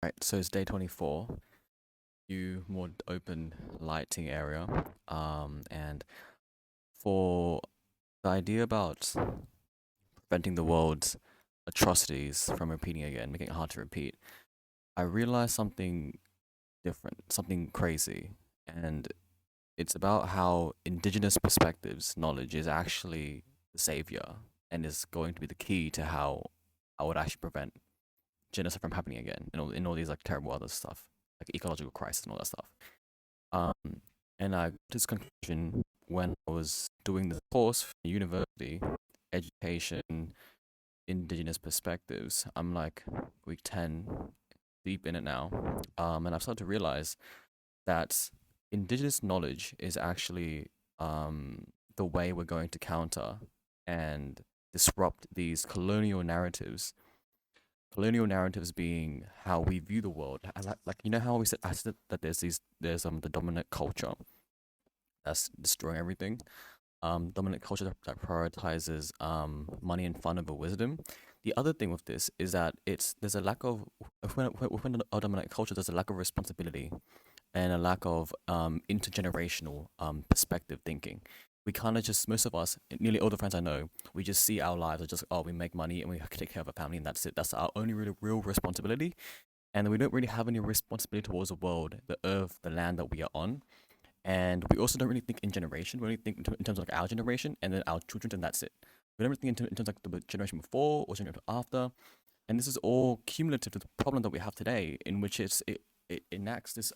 Right, so it's day 24, new more open lighting area. And for the idea about preventing the world's atrocities from repeating again, making it hard to repeat, I realized something different, something crazy. And it's about how Indigenous perspectives knowledge is actually the savior and is going to be the key to how I would actually prevent genocide from happening again in all these like terrible other stuff, like ecological crisis and all that stuff. Um, and I got this conclusion when I was doing this course for university, education, Indigenous perspectives. I'm like week 10 deep in it now. And I've started to realize that Indigenous knowledge is actually the way we're going to counter and disrupt these colonial narratives being how we view the world. Like you know how I said that there's the dominant culture that's destroying everything. Dominant culture that prioritizes money and fun over wisdom. The other thing with this is that there's a lack of within a dominant culture there's a lack of responsibility and a lack of intergenerational perspective thinking. We kind of just, most of us, nearly all the friends I know, we just see our lives as just, oh, we make money and we take care of our family and that's it. That's our only really real responsibility. And we don't really have any responsibility towards the world, the earth, the land that we are on. And we also don't really think in generation. We only think in terms of like our generation and then our children, and that's it. We don't really think in terms of like the generation before or generation after. And this is all cumulative to the problem that we have today, in which it enacts this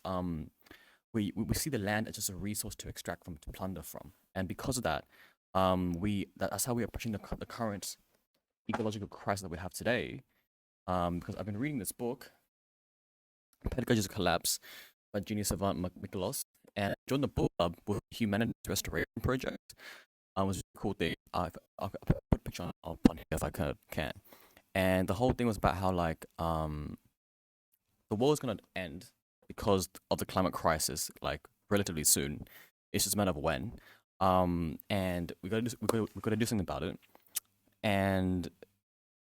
we see the land as just a resource to extract from, to plunder from, and because of that, that's how we're approaching the current ecological crisis that we have today. Because I've been reading this book, Pedagogy's Collapse by genius savant Michaelos, and I joined the book club with Humanities Restoration Project. It was a cool thing. I'll put a picture on here if I can. And the whole thing was about how like the world is gonna end because of the climate crisis, like relatively soon. It's just a matter of when. And we gotta do something about it. And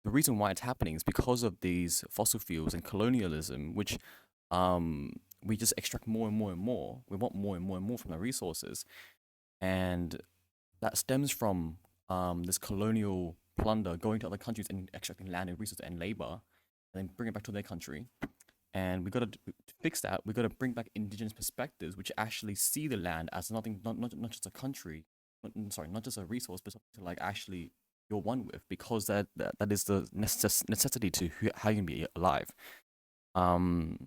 the reason why it's happening is because of these fossil fuels and colonialism, which we just extract more and more and more. We want more and more and more from the resources, and that stems from this colonial plunder going to other countries and extracting land and resources and labor, and then bring it back to their country. And we got to fix that. We got to bring back indigenous perspectives, which actually see the land as nothing, not just a country, sorry, not just a resource, but something to like actually you're one with, because that is the necessity to how you can be alive. Um,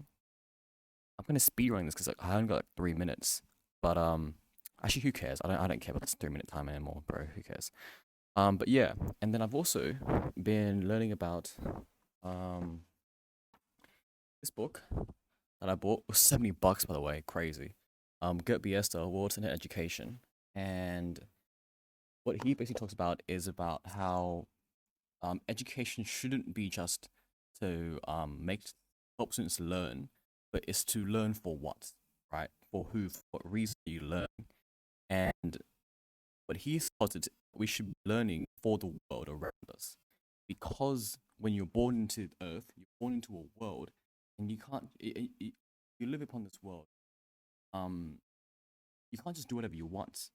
I'm gonna speed run this because like, I only got like 3 minutes, but actually, who cares? I don't care about this 3 minute time anymore, bro. Who cares? But yeah, and then I've also been learning about um this book that I bought was $70, by the way, crazy. Gert Biesta, Awards in Education, and what he basically talks about is about how education shouldn't be just to make help students learn, but it's to learn for what, right? For who, for what reason you learn, and what he thought it we should be learning for the world around us, because when you're born into Earth, you're born into a world, and you can't you live upon this world. Um, you can't just do whatever you want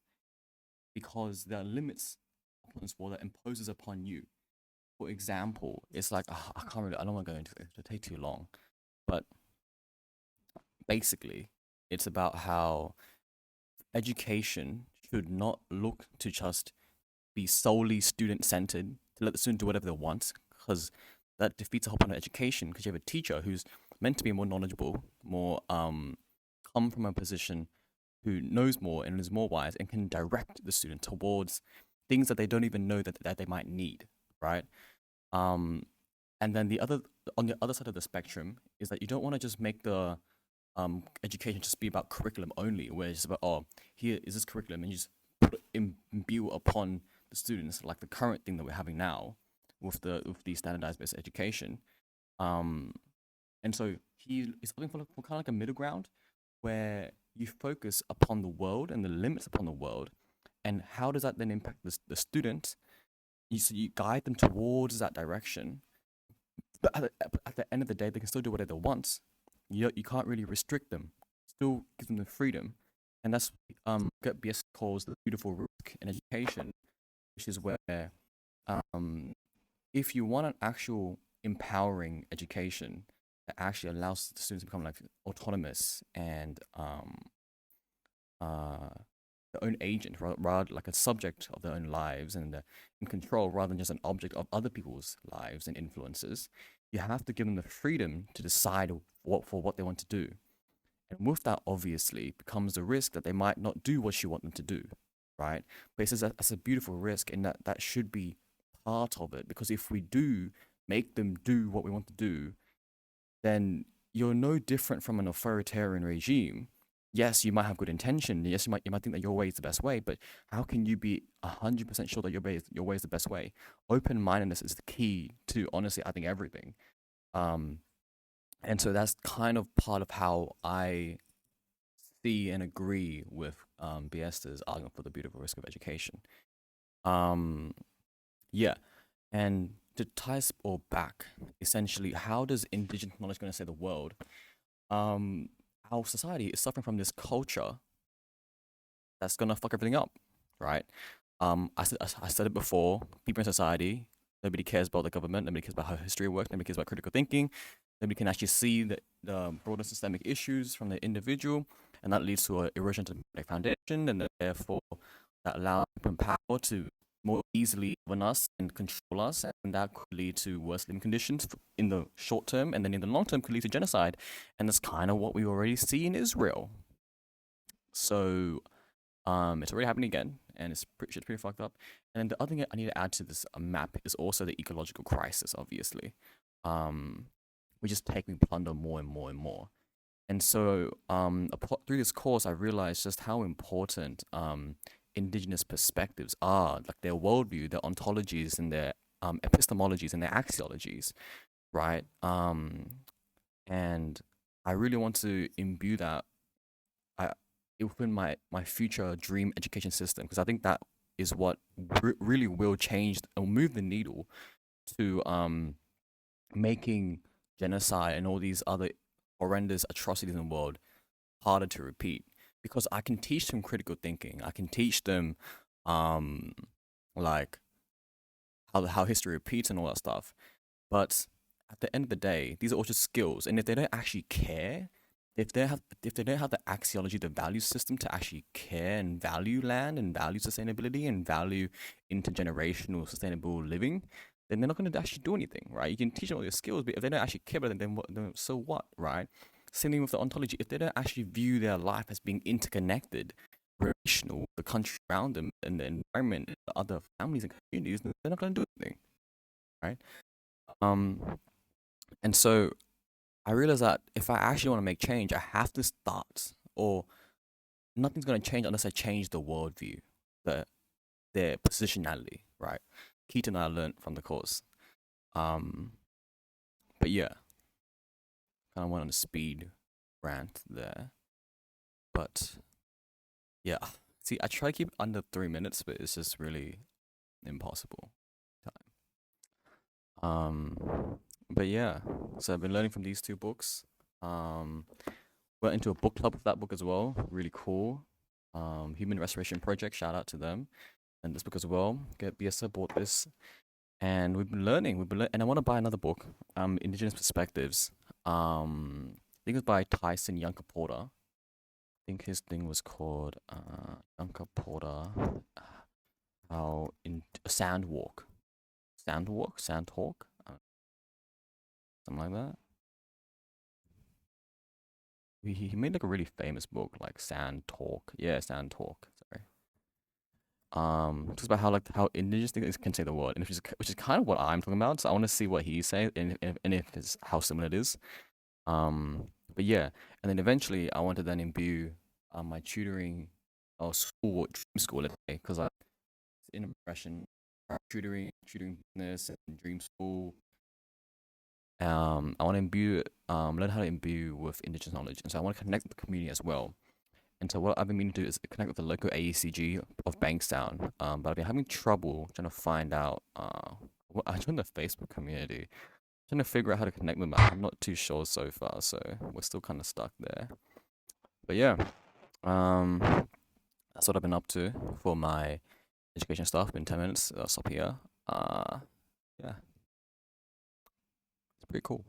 because there are limits upon this world that imposes upon you. For example, it's like I can't really, I don't want to go into it. It'll take too long, but basically, it's about how education should not look to just be solely student centered to let the student do whatever they want, because that defeats the whole point of education. Because you have a teacher who's meant to be more knowledgeable, more come from a position who knows more and is more wise and can direct the student towards things that they don't even know that they might need, right? Um, and then on the other side of the spectrum is that you don't want to just make the education just be about curriculum only, where it's about, oh, here is this curriculum, and you just imbue upon the students like the current thing that we're having now with the standardized based education. Um, and so he is looking for kind of like a middle ground where you focus upon the world and the limits upon the world, and how does that then impact the student? So you guide them towards that direction But at the end of the day, they can still do whatever they want. You can't really restrict them. Still give them the freedom, and that's what BS calls the beautiful risk in education, which is where um, if you want an actual empowering education that actually allows the students to become like autonomous and uh, their own agent, rather like a subject of their own lives and in control rather than just an object of other people's lives and influences, you have to give them the freedom to decide what they want to do. And with that, obviously, becomes the risk that they might not do what you want them to do, right? But it's a beautiful risk, and that should be part of it. Because if we do make them do what we want to do, then you're no different from an authoritarian regime. Yes, you might have good intention. Yes, you might think that your way is the best way, but how can you be 100% sure that your way is the best way? Open mindedness is the key to honestly, I think everything. Um, and so that's kind of part of how I see and agree with Biesta's argument for the beautiful risk of education. Um, yeah, and to tie us all back, essentially, how does indigenous knowledge going to save the world? um, our society is suffering from this culture that's gonna fuck everything up, right? I said it before. People in society, nobody cares about the government. Nobody cares about how history works. Nobody cares about critical thinking. Nobody can actually see the broader systemic issues from the individual, and that leads to an erosion to the foundation, and therefore that allows people in power to more easily govern us and control us, and that could lead to worse living conditions in the short term, and then in the long term could lead to genocide, and that's kind of what we already see in Israel. So it's already happening again, and shit's pretty fucked up. And then the other thing I need to add to this map is also the ecological crisis, obviously, um, which is taking plunder more and more and more. And so through this course, I realized just how important indigenous perspectives are, like their worldview, their ontologies, and their epistemologies and their axiologies, right? And I really want to imbue that I within my future dream education system, because I think that is what really will change or move the needle to making genocide and all these other horrendous atrocities in the world harder to repeat. Because I can teach them critical thinking. I can teach them um like how history repeats and all that stuff. But at the end of the day, these are all just skills. And if they don't actually care, if they don't have the axiology, the value system to actually care and value land and value sustainability and value intergenerational sustainable living, then they're not going to actually do anything, right? You can teach them all your skills, but if they don't actually care about it, then so what, right? Same thing with the ontology. If they don't actually view their life as being interconnected, relational, the country around them and the environment, the other families and communities, then they're not going to do anything, right? Um, and so I realized that if I actually want to make change, I have to start, or nothing's going to change unless I change the worldview, the their positionality, right? Keaton I learned from the course. Um, but yeah, kind of went on a speed rant there. But yeah, see, I try to keep it under 3 minutes, but it's just really impossible time. But yeah, so I've been learning from these two books. Um, went into a book club with that book as well. Really cool. Human Restoration Project. Shout out to them and this book as well. Get BSA bought this, and we've been learning. And I want to buy another book. Indigenous Perspectives. I think it was by Tyson Yunker Porter. I think his thing was called Yunker Porter. How in Sandwalk, Sandtalk, something like that. He made like a really famous book like Sand Talk. Yeah, Sand Talk. Sorry. Talks about how indigenous things can say the word, and which is kind of what I'm talking about. So I want to see what he says and if it's how similar it is. But yeah, and then eventually I want to then imbue my tutoring or school dream school, let's say, because I in impression tutoring business and dream school. I want to imbue learn how to imbue with indigenous knowledge, and so I want to connect with the community as well. And so what I've been meaning to do is connect with the local AECG of Bankstown. But I've been having trouble trying to find out. I joined the Facebook community, Trying to figure out how to connect with math. I'm not too sure so far, so we're still kind of stuck there. But yeah, um, that's what I've been up to for my education stuff. Been 10 minutes. I'll stop here. Yeah, it's pretty cool.